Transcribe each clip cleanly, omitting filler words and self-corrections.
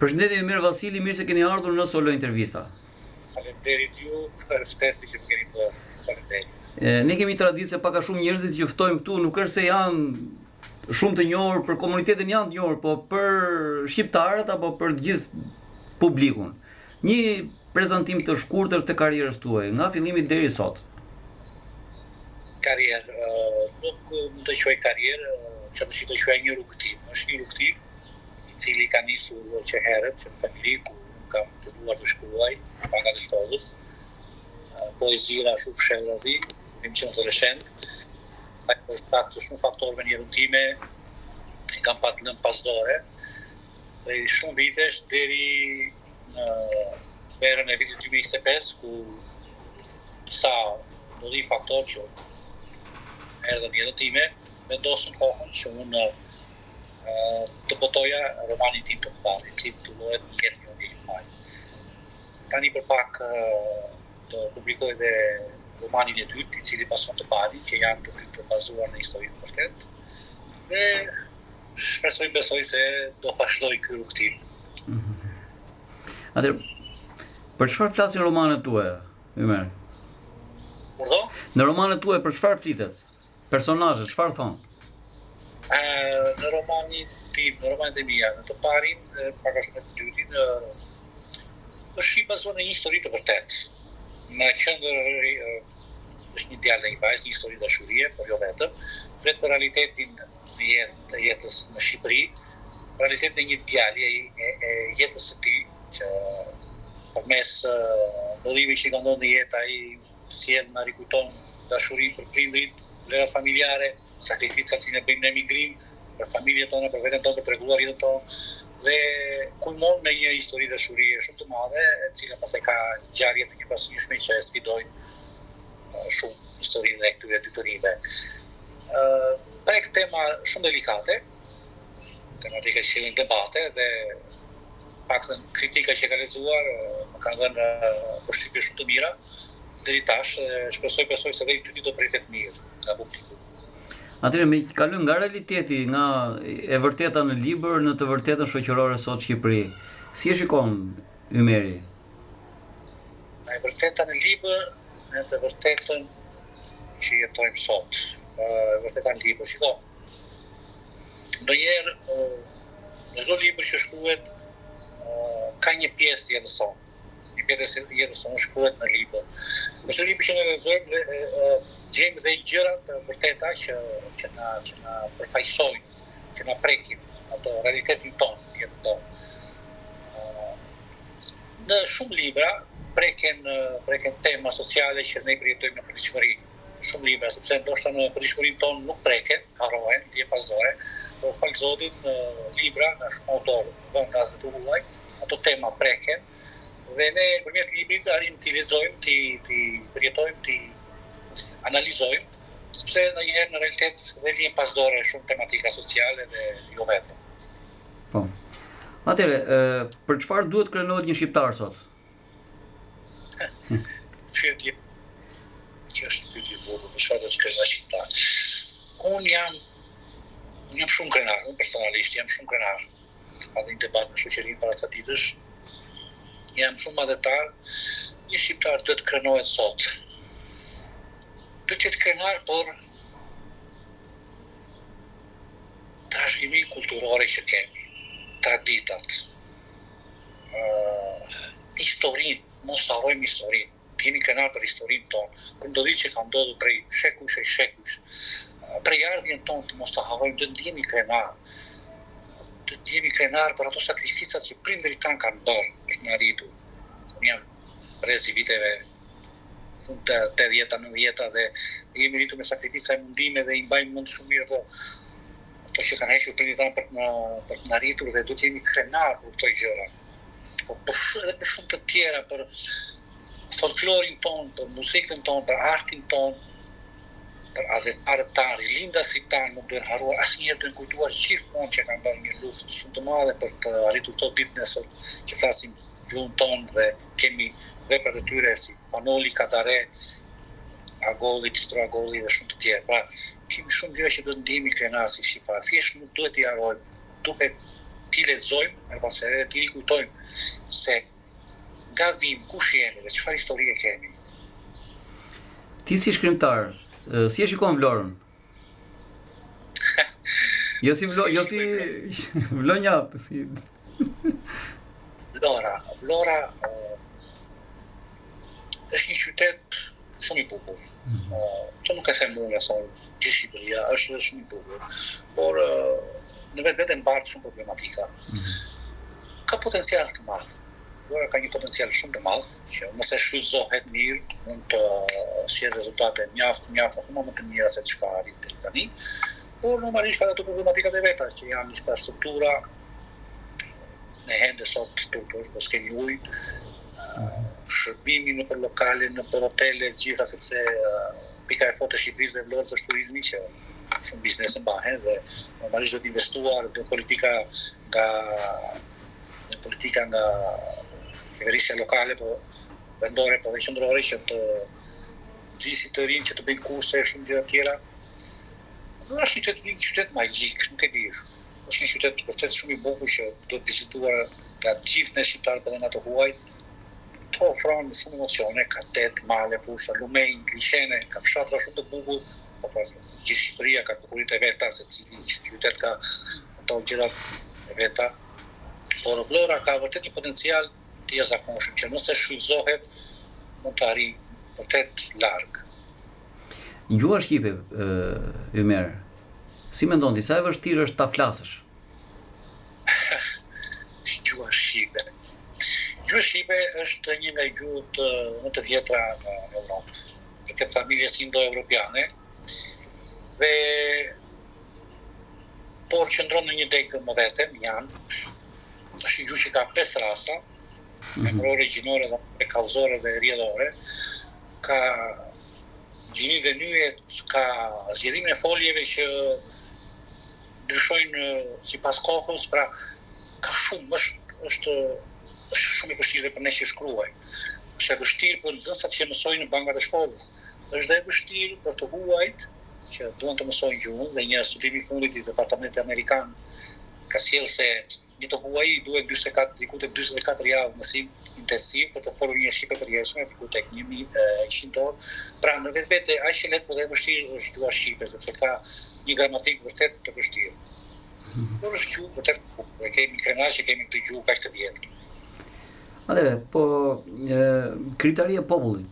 Përshëndetje mirë Vasili, mirë se keni ardhur në Solo Intervista. Faleminderit ju për ftesën që më keni bërë. Faleminderit. Ne kemi traditë se pak a shumë njerëzit që ftojmë këtu nuk është se janë shumë të njohur për komunitetin janë të njohur, po për shqiptarët apo për të gjithë publikun. Një prezantim të shkurtër të karrierës tuaj, nga fillimi deri sot. Karrierë, nuk mund të quaj karrierë, që të quaj një rrugëtim. Është një rrugëtim i cili ka nisur që herët, që në familji ku kam filluar të shkruaj, panga të shkollës, poezira, shumë fshellëzi, kemi qenë adoleshent. Për shkak të shumë faktorëve në jetën time, kam patë lënë pasdore, dhe shumë vitesh deri në verën e vitit 2025, ku disa ndodhi faktor që erdhën në jetën time, vendosën kohën që unë të botoja romanin tim të parë, si titullohet Jetë një ndihmë faj. Tani për pak të publikoj dhe romanin e dytë, i cili pason të pari, që janë të bazuar në histori të vërtet, dhe besoj se do vazhdoj ky rrugëtim. Atëherë, për çfarë flasin romanet tuaja, Ymer? Urdhë? Në romanet tuaja për çfarë flitet? Personazhet, çfarë thonë? Në romanin tim, në romanet e mia, në të parin, pak a shumë të dytin, është i bazuar në një histori të vërtet. Në qendër është një djalë dhe një vajzë, një histori dashurie, por jo vetëm, flet për realitetin e jetës në Shqipëri, realitetin e një djali e jetës së tij, që përmes ndodhimeve që ka ndodhur në jetë ai sjell na rikujton dashuri për prindrit, vlera familjare, sakrificat që ne bëjmë në emigrim, për familjen tonë, për veten tonë, për treguar jetën tonë, dhe kulmon me një histori dashurie shumë të madhe, e cila pastaj ka ngjarje të një pasojshme që e sfidojnë shumë historinë e këtyre dy të rinjve. Prek tema shumë delikate, tematika që sjellin debate dhe paktën kritika që ka lexuar më kanë dhënë përshtypje shumë të mira deri tash, besoj se dhe i dyti do pritet mirë nga publiku. Atëherë me kalojmë nga realiteti, nga e vërteta në libër në të vërtetën shoqërore sot në Shqipëri. Si e shikon Ymeri? Nga e vërteta në libër në të vërtetën që jetojmë sot. E vërteta në libër, shiko. Ndonjëherë në çdo libër që shkruhet ka një pjesë të jetës sonë. Një pjesë të jetës sonë shkruhet në libër. Në çdo libër që ne lexojmë, gjejmë dhe gjëra të vërteta që na përfaqësojnë, që na prekin ato realitetin tonë, jetën tonë. Në shumë libra preken tema sociale që ne përjetojmë në përditshmëri. Shumë libra, sepse ndoshta në përditshmërinë tonë nuk preken, harrohen, je pasdore, por fal Zotit në libra nga shumë autorë, vend as të huaj, ato tema preken dhe ne përmjet librit arrim t'i lexojmë, t'i përjetojmë, t'i analizojmë, sepse ndonjëherë në realitet dhe vjen pasdore shumë tematika sociale dhe jo vetëm. Po. Atëherë, për çfarë duhet krenohet një shqiptar sot? Që është pyetje bukur, për çfarë do të krenohet shqiptar? Unë jam shumë krenar, unë personalisht jam shumë krenar. Ka një debat në shoqërinë para ca ditësh. Jam shumë madhetar, një shqiptar duhet të krenohet sot. Duhet të jetë krenar por trashëgimi kulturore që kemi, traditat, historinë, mos harrojmë historinë, të jemi krenar për historinë tonë, për ndodhi që ka ndodhur prej shekush e shekush, prej ardhjen tonë të mos të harrojmë, duhet të jemi krenar. Duhet të jemi krenar për ato sakrificat që prindërit tanë kanë bërë për të na arritur. Unë jam brez i viteve fund të 80-90 dhe jemi rritur me sakrifica e mundime dhe i mbajmë mend shumë mirë ato që kanë hequr prindërit tanë për të na arritur dhe duhet të jemi krenar për këto gjëra. Po edhe për shumë të tjera, për folklorin tonë, për muzikën tonë, për artin tonë, për adhetarët tanë, rindasit tanë, nuk duhen harruar, asnjëherë duhen kujtuar gjithmonë që kanë bërë një luftë shumë të madhe për të arritur këto ditë nesër që flasim gjuhën tonë dhe kemi veprat e tyre si Fanoli, Kadare, Agolli, Tistro Agolli dhe shumë të tjerë. Pra, kemi shumë gjëra që duhet ndihemi krenar si shqiptar. Thjesht nuk duhet t'i harrojmë. Duhet ti lexojmë, e pas herë ti rikujtojmë se nga vim, kush jemi dhe çfarë historie kemi. Ti si shkrimtar, si e shikon Vlorën? Jo si vlonjat, si Vlora është një qytet shumë i bukur. Të nuk e them unë, thonë gjithë Shqipëria është shumë i bukur, por në vetë mbartë shumë problematika. Ka potencial të madh. Vlora ka një potencial shumë të madh që nëse shfrytëzohet mirë, mund të sjellë rezultate mjaft akoma më të mira se çka arrit deri tani. Por normalisht ka ato problematikat e veta që janë infrastruktura, në hende sot turpësh, po s'kemi ujë, shërbimi në për lokale, në për hotele, gjitha sepse pika e fortë e Shqipërisë dhe Vlorës është turizmi që shumë biznese mbahen dhe normalisht do të investuar në politika nga qeverisja lokale, po vendore, po dhe qendrore që të nxisit të rinj që të bëjnë kurse e shumë gjëra tjera. Nuk është një qytet magjik, nuk e di. Është një qytet vërtet shumë i bukur që do të vizituar nga gjithë ne shqiptarët edhe nga të huaj. Të ofron shumë emocione, ka tet, male, fusha, lumej, liçene, ka fshatra shumë të bukur, po pas gjithë Shqipëria ka bukuritë e veta, secili qytet ka ato gjërat e veta. Por Vlora ka vërtet një potencial të jashtëzakonshëm që nëse shfrytëzohet mund të arrijë vërtet larg. Gjuha shqipe, Ymer, si mendon ti, sa e vështirë është ta flasësh? Gjuha shqipe. Gjuha shqipe është një nga gjuhët më të vjetra në Europë, përket familjes indo-evropiane, dhe por qëndron në një degë më vetëm, është një gjuhë që ka 5 rasa, emërore, gjinore, dhe kallëzore dhe rrjedhore, ka gjini dhe nyjet, ka zgjerimin e foljeve që ndryshojnë sipas kohës, pra ka shumë, është shumë e vështirë për ne që shkruajmë. Është e vështirë për nxënësat që mësojnë në bankat e shkollës. Është dhe e vështirë për të huajt që duan të mësojnë gjuhën, dhe një studim i fundit i Departamentit Amerikan ka sjellë se një të huaj duhet 44 javë mësim intensiv për të folur një shqipe të rrjedhshme, diku tek 1100 orë. Pra në vetvete aq e lehtë por e vështirë është gjuha shqipe, sepse ka një gramatikë vërtet të vështirë. Por është gjuhë vërtet bukur, kemi krenar që kemi këtë gjuhë kaq të vjetër. Atëre, po krijtaria e popullit,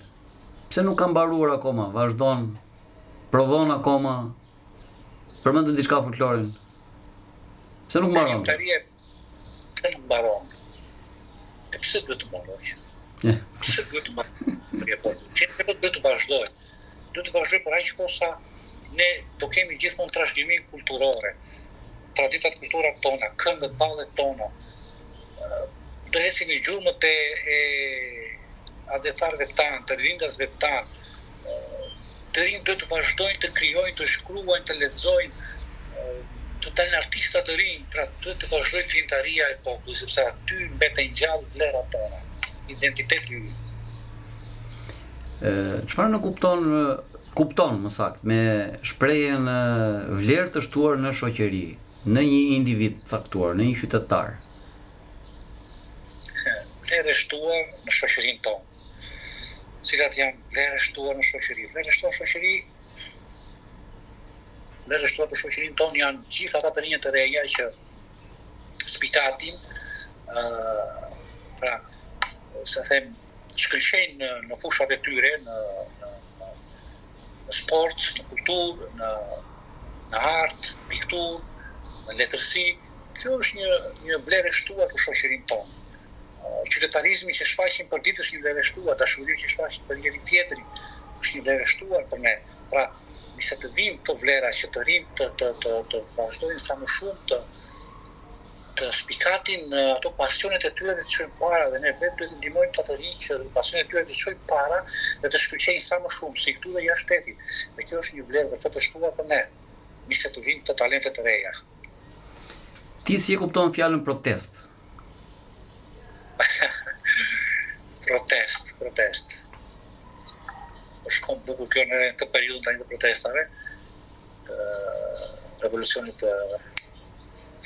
pse nuk ka mbaruar akoma? Vazhdon, prodhon akoma, përmendën diçka folklorin. Pse nuk mbaron? Pse nuk mbaron? Pse duhet të mbaroj? Pse duhet të mbaroj? Që duhet të vazhdoj. Duhet të vazhdoj për aq kohë sa ne do kemi gjithmonë trashëgimi kulturore. Traditat kulturat tona, këngët, ballet tona. Do ecim në gjurmët e adeptarëve tanë, të rindasve tanë. Të rinj do të vazhdojnë të krijojnë, të shkruajnë, të lexojnë, të dalin artista të rinj, pra duhet të vazhdojë krijimtaria e popullit, sepse aty mbeten gjallë vlerat tona, identiteti ynë. Çfarë në kupton më saktë me shprehjen vlerë të shtuar në shoqëri, në një individ caktuar, në një qytetar? Vlerë e shtuar në shoqërinë tonë. Cilat janë vlerë e shtuar në shoqëri? Vlerë e shtuar në shoqëri, vlerë e shtuar për shoqërinë tonë janë gjithë ata të rinj të reja që spikatin, pra, se them, shkëlqejnë në fushat e tyre, në sport, në kulturë, në artë, në pikturë, në letërsi. Kjo është një vlerë e shtuar për shoqërinë tonë. Qytetarizmi që shfaqim për ditë është një vlerë e shtuar, dashuria që shfaqim për njëri tjetrin është një vlerë e shtuar për ne. Pra, nëse të vijnë këto vlera që të rinj të vazhdojnë sa më shumë të spikatin ato pasionet e tyre dhe të çojnë para, dhe ne vetë duhet të ndihmojmë ata të rinj që pasionet e tyre të çojnë para dhe të shkëlqejnë sa më shumë, si këtu dhe jashtë shtetit. Dhe kjo është një vlerë vërtet e shtuar për ne, nëse të vijnë këto talente të reja. Ti si e kupton fjalën protest? Protest. Është kom bukur kjo në këtë periudhë tani të protestave, të revolucionit të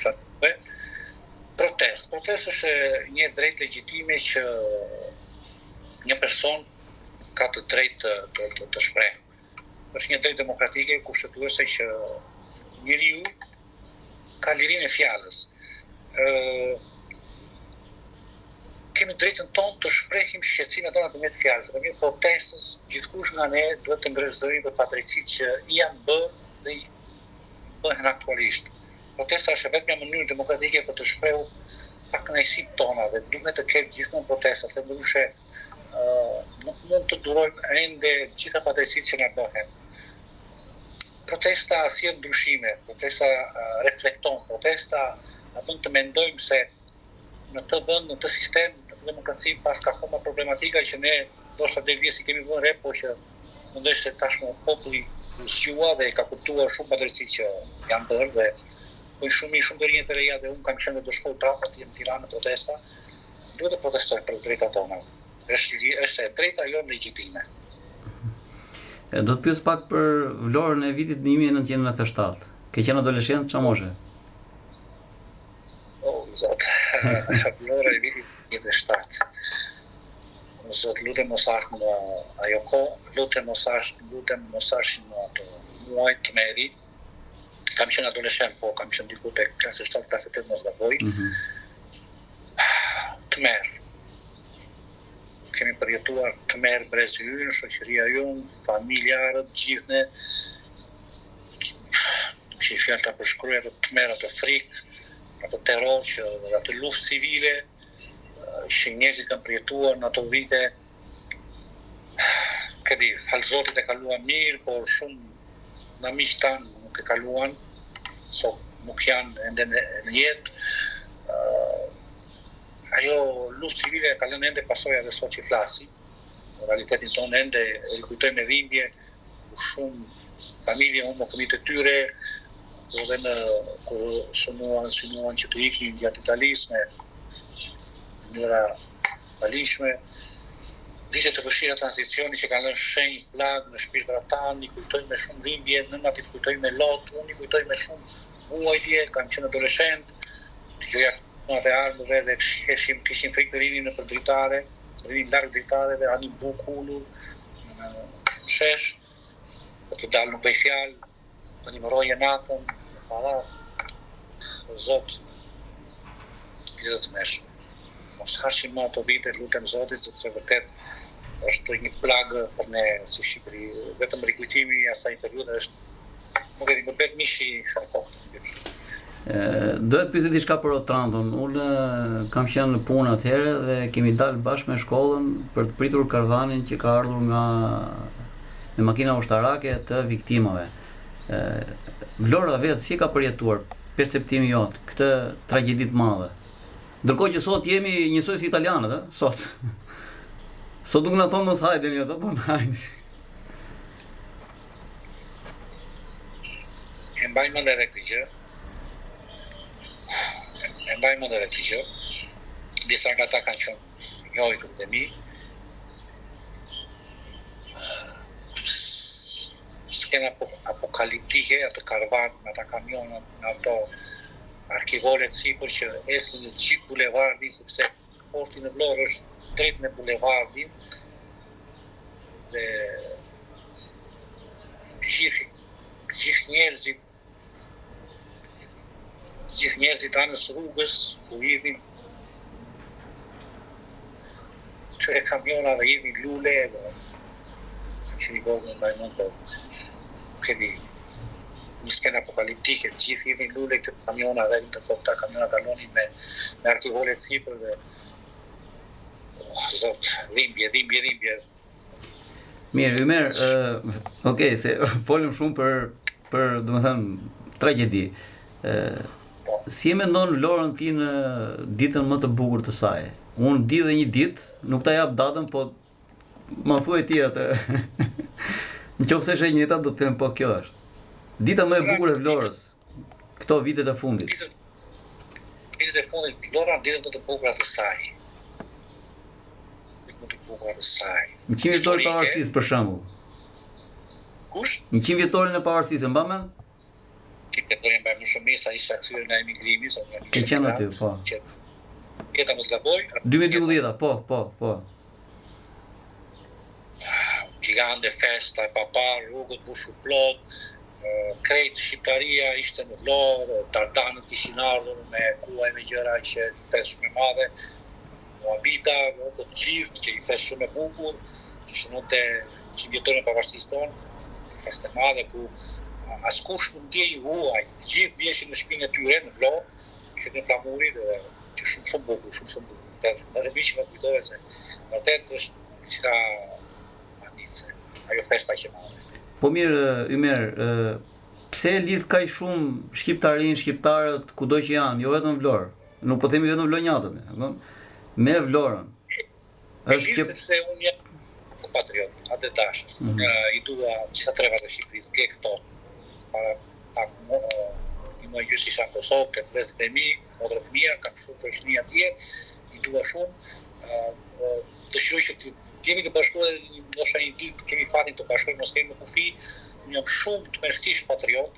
fratëve. Protest është një drejt legjitime që një person ka të drejtë të shpreh. Është një drejt demokratike kushtetuese që njeriu ka lirinë e fjalës. Kemi drejtën tonë të shprehim shqetësimet tona nëpërmjet fjalës. Nëpërmjet protestës, gjithkush nga ne duhet të ngresh zërin për padrejtësitë që janë bërë dhe i bëhen aktualisht. Protesta është vetëm një mënyrë demokratike për të shprehur pakënaqësitë tona dhe duhet të ketë gjithmonë protesta, se ndryshe nuk mund të durojmë ende gjitha padrejtësitë që na bëhen. Protesta sjell ndryshime, protesta reflekton, protesta na bën të mendojmë se në të vend, në të sistem, në të demokraci pas ka akoma problematika që ne ndoshta devijë si kemi vënë re, po që mendoj se tashmë populli u zgjua dhe ka kuptuar shumë padrejtësi që janë bërë dhe po shumë të rinj të reja dhe unë kam qenë do shkoj prapë atje në Tiranë në protesta, duhet të protestojmë për drejtat tona. Është e drejta jonë legjitime. Do të pyes pak për Vlorën e vitit 1997. Ke qenë adoleshent, çfarë moshe? Zot, Vlora e vitit 97. Zot, lutem mos arsh në ajo kohë, lutem mos arsh në ato muaj të meri. Kam qenë adoleshent, po kam qenë diku te klasë 7, klasë 8 mos gaboj. Të merë. Kemi përjetuar të merë brezi ynë, shoqëria jonë, familjarët, gjithne. Që i fjallë të përshkruar të merë atë frikë, atë terror, atë luftë civile, që njerëzit kanë përjetuar në ato vite. Këdi, falë Zotit e kaluan mirë, por shumë në miqtë tanë nuk e kaluan, sot nuk janë ende në jetë. Ajo luftë civile ka lënë ende pasoja dhe sot që flasi. Në realitetin tonë ende e rikujtoj me dhimbje, ku shumë familje humbën fëmijët e tyre, dhe në kur synuan që të ikin gjatë Italisë me mënyra palishme. Vite të vështira tranzicioni që kanë lënë shenjë plagë në shpirtrat tanë, i kujtoj me shumë dhimbje, nënat i kujtoj me lotë, unë i kujtoj me shumë vuajtje, kam qenë adoleshent, të gjoja e armëve dhe kishim frikë të rinin nëpër dritare, rinin larg dritareve, anin buk ulur, në shesh, për të dalë nuk bëj fjalë, të nimëroje natën, në pallat, Zot, vite të meshme. Mos hashim më ato vite, lutem Zotit, sepse vërtet është një plagë për ne si Shqipëri. Vetëm rikujtimi i asaj periudhe është, nuk e di, më bëhet mishi kohë. Do të pyesë diçka për Otranton. Unë kam qenë në punë atëherë dhe kemi dalë bashkë me shkollën për të pritur karavanin që ka ardhur me makina ushtarake të viktimave. Vlora vetë si ka përjetuar perceptimi jot këtë tragjedi të madhe? Ndërkohë që sot jemi njësoj si italianët, sot. Sot nuk na thonë mos hajdeni, ata thonë hajde. E mbaj mend edhe këtë gjë. Disa nga ta kanë qenë njojtur dhe mi. Skena apokaliptike, atë karvan, ata kamionat, në ato arkivolet sipër që esin në gjithë bulevardin, sepse porti në Vlorë është drejt në bulevardin dhe gjithë njerëzit anës rrugës ku hidhin qëre kamionave hidhin lule dhe që një godë në mbajmën për këdi një skenë apokaliptike, gjithë hidhin lule këtë kamiona dhe të këta kamiona talonin me arkivolet sipër dhe Zot, dhimbje. Mirë, Ymer, se folëm shumë për domethënë tragjedi. Si e mendon Vlorën ti në ditën më të bukur të saj? Unë di dhe një ditë, nuk ta jap datën, po ma thuaj ti atë. Nëse është e njëjta do të them po kjo është. Dita më e bukur e Vlorës. Këto vitet e fundit. Vitet e fundit, Vlora ditët më të bukura të saj. Më të bukura të saj. 100 vjetorin e pavarësisë për shembull. Kush? 100 vjetorin e pavarësisë, mban mend? ti kategorin më shumë sa ishte aktyer nga emigrimi, sa nga Ke qenë aty, po. Jeta mos gaboj. 2012, po. Gjigande festa e papar, rrugët bushu plot, krejt Shqiptaria ishte në Vlorë, Dardanët kishin ardhur me kuaj me gjëra, ishte një festë shumë e madhe, Moabita, të gjithë që një festë shumë e bukur, që shënonte që vjetojnë e pavarësisë tonë, një festë e madhe ku askush nuk ndjej huaj, të gjithë vjeshin në shtëpinë e tyre në Vlorë, ishte në flamuri dhe që shumë bukur, shumë bukur. Edhe mi që më kujtove se vërtet është diçka magnice, ajo festa që madhe. Po mirë, Ymer, pse lidh kaq shumë shqiptarët kudo që janë, jo vetëm Vlorë. Nuk po themi vetëm vlonjatët, me Vlorën. Është sepse unë jam patriot, atë dashës. Unë i dua çfarë trevat e Shqipërisë, ke këto. Para pak i më gjysi isha në Kosovë, të vlezët e mi, modrët e mia, kam shumë shoqëni atje, i dua shumë. Dëshiroj që të jemi të bashkuar edhe ndoshta një ditë kemi fatin të bashkojmë, mos kemi më kufi. Unë jam shumë të mërsisht patriot.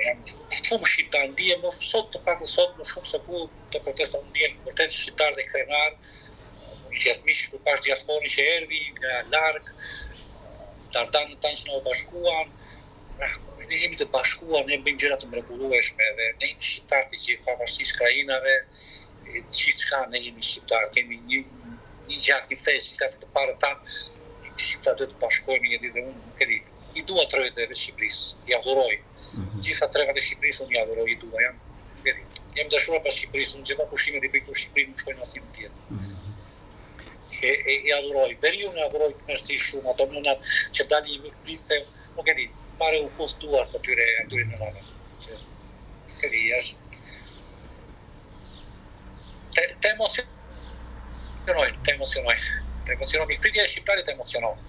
Jam shumë shqiptar, ndihem më sot të paktën sot më shumë se kur të protesta, unë ndihem vërtet shqiptar dhe krenar. Unë qef mish kur pash diasporin që erdhi nga larg, Dardanët tanë që na u bashkuan. Ne jemi të bashkuar, ne bëjmë gjëra të mrekullueshme dhe ne jemi shqiptar të gjithë pavarësisht krajinave, gjithçka ne jemi shqiptar, kemi një gjak, një festë, ka të parë tanë, shqiptar duhet të bashkohemi një ditë dhe unë nuk e di. I dua trojët e Shqipërisë, i adhuroj. Gjitha trevat e Shqipërisë unë i adhuroj, i dua, jam dashuar pas Shqipërisë, unë gjitha pushimet i bëj për Shqipërinë nuk shkojnë asnjë tjetër. I adhuroj, veriun e adhuroj mërsisht shumë, ato nënat që dalin një mikë se, nuk e di, pare u kush duart atyre nënave. Seri, është të emocionojnë. Mikpritja e shqiptarit të emocionojnë.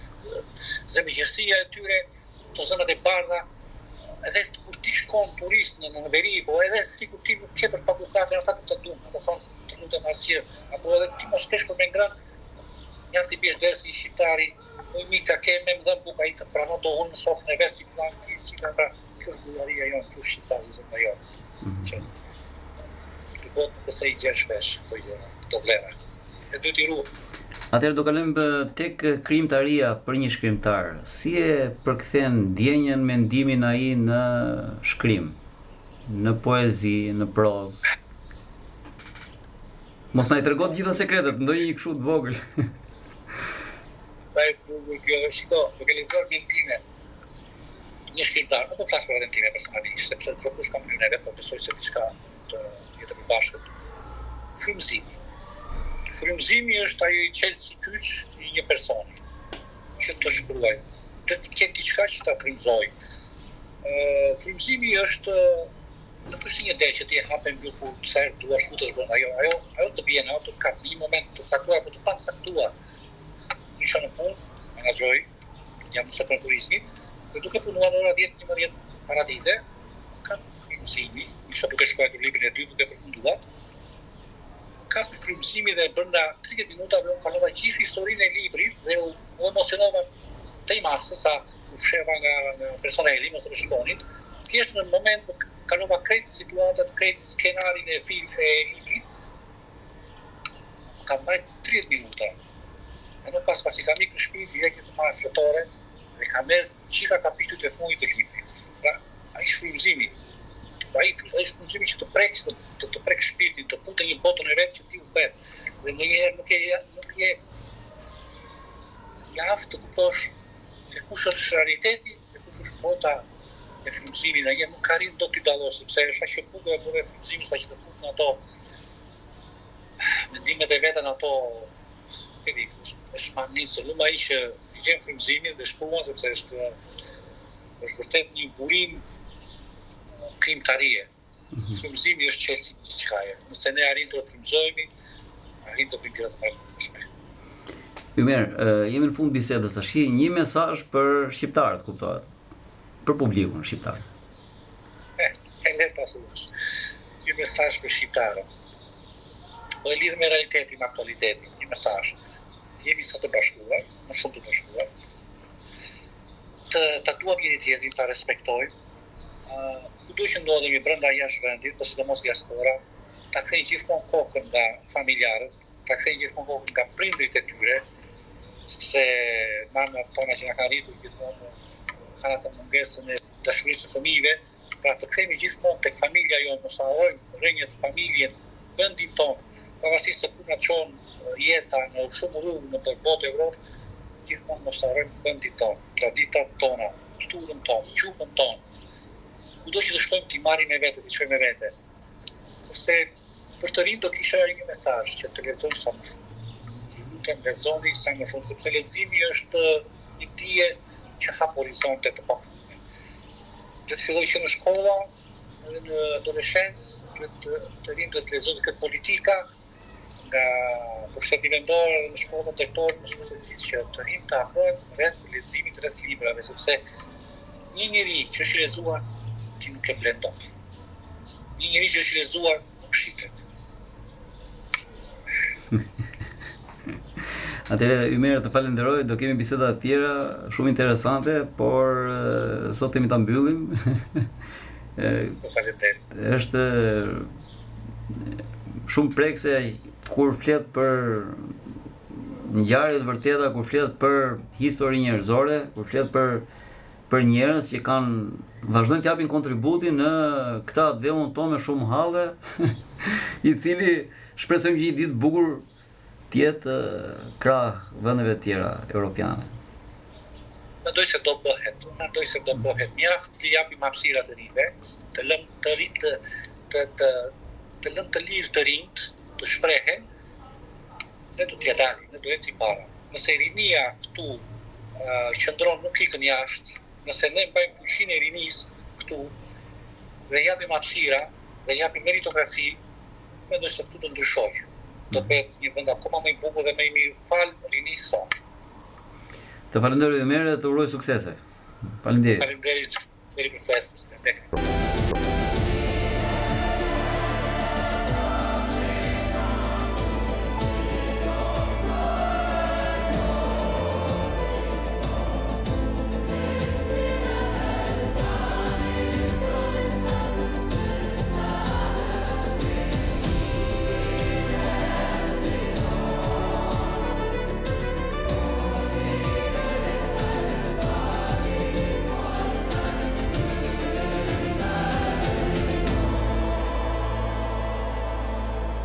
Zemëgjësia e tyre, të zemët e bardha, edhe kur ti shkon turist në veri, po edhe sikur ti nuk ke për paku kafe, ata të duan, ata thonë të lutem asgjë, apo edhe ti mos kesh për me ngrënë, mjaft i biesh dersi një shqiptari, më mika ke me më dhënë buka i të pranon do unë në sofën e vet si plan ti çika pra kjo është bullaria jonë, kjo është shqiptarizmi jonë. Që të bëhet nuk se i gjen shpesh këto vlera. E duhet i ruaj. Atëherë do kalojmë tek krijimtaria për një shkrimtar. Si e përkthen ndjenjen, mendimin ai në shkrim, në poezi, në prozë? Mos na i tregon të gjitha sekretet, ndonjë një kështu të vogël. Shiko, duke lexuar mendimet. Një shkrimtar, nuk do flas për veten time personalisht, sepse çdo kush ka mënyrën e vet, por besoj se diçka të jetë e bashkët. Frymëzimi është ajo i qelë si kyç i një personi që të shkruaj. Të ketë diçka që ta frymëzoj. Frymëzimi është nuk është një derë që ti e hape mbyll kur sa herë duash futesh bën. Ajo të vjen, ajo të kap një moment të caktuar apo të pacaktuar. Isha në punë, menaxhoj, jam në sektor turizmit, dhe duke punuar në ora 10-11 paradite, kam frymëzimi, isha duke shkruar librin e 2 duke përfunduar. Ka frymëzimi dhe brenda 30 minutave unë kalova gjithë historinë e librit dhe u emocionova te i masë sa u fsheva nga personeli, mos e shikonin. Thjesht në moment kalova krejt situatat, krejt skenarin e librit. Kam mbajt 30 minuta. E në pas i kam ikë në shtëpi direkt të marrë flotore dhe kam merr gjitha kapitujt e fundit të librit. Pra, ai frymëzimi. Ai është frymëzimi që të prek shpirtin, të futet një botën e vet që ti u bën. Dhe ndonjëherë nuk je javë të kuptosh se kush është realiteti dhe kush është bota e frymëzimit. Ai nuk ka rritë dot t'i dallosh, sepse është aq e bukur e bërë frymëzimi sa që të fut në ato mendimet e veta në ato, është magnisë, luma ai që i gjen frymëzimin dhe shkruan sepse është vërtet një burim krijimtarie. Frymëzimi është çelësi i gjithçkaje. Nëse ne arrim të frymëzohemi, arrim të bëjmë gjëra të mrekullueshme. Ymer, jemi në fund bisedës tash. Një mesazh për shqiptarët, kuptohet? Për publikun shqiptar. E lehtë asoj. Një mesazh për shqiptarët. Po e lidh me realitetin, me aktualitetin. Një mesazh. Të jemi sa të bashkuar, më shumë të bashkuar. Të duam njëri tjetrin, ta respektojmë. kudo që ndodhemi brenda jashtë vendit, po sidomos diaspora, ta kthejnë gjithmonë kokën nga familjarët, ta kthejnë gjithmonë kokën nga prindrit e tyre, sepse nanat tona që na kanë rritur gjithmonë kanë atë mungesën e dashurisë së fëmijëve, pra të kthehemi gjithmonë tek familja jonë, mos harrojmë rrënjët familjen, vendin tonë, pavarësisht se ku na çon jeta në shumë rrugë në botë Evropë, gjithmonë mos harrojmë vendin tonë, traditat tona, kulturën tonë, gjuhën tonë. Kudo që të shkojmë t'i marrim me vete, t'i çojmë me vete. Kurse për të rinj do kisha një mesazh që të lexojnë sa më shumë. Lutem lexoni sa më shumë, sepse leximi është një dije që hap horizonte të pafundme. Duhet të filloj që në shkolla, në adoleshencë, të rinj duhet të lexojnë këtë politika nga pushteti vendor në shkollën drejtor në shkollë që të rinj të afrohen rreth leximit rreth librave, sepse një njeri që është i lexuar që nuk e blen dot. Një njeri që është i lexuar nuk shiket. Atëherë, Ymer, të falenderoj, do kemi biseda të tjera shumë interesante, por sot kemi ta mbyllim. Faleminderit. Është shumë prekse kur flet për ngjarje të vërteta, kur flet për histori njerëzore, kur flet për njerëz që vazhdojnë të japin kontributin në këtë dheun tonë me shumë halle, i cili shpresojmë që një ditë bukur të jetë krah vendeve të tjera europiane. Mendoj se do bëhet. Mjaft të japim hapësira të rinjve, të lëm të lirë të rinjt, të shprehen, ne do t'ja dalim, ne do ecim si para. Nëse rinia këtu qëndron nuk ikën jashtë, nëse ne mbajmë fuqinë e rinisë këtu dhe japim hapësira dhe japim meritokraci, mendoj se këtu do ndryshojë. Do bëhet një vend akoma më i bukur dhe më i mirë falë rinisë sonë. Të falenderoj Ymer dhe të uroj suksese. Faleminderit. Faleminderit për ftesën.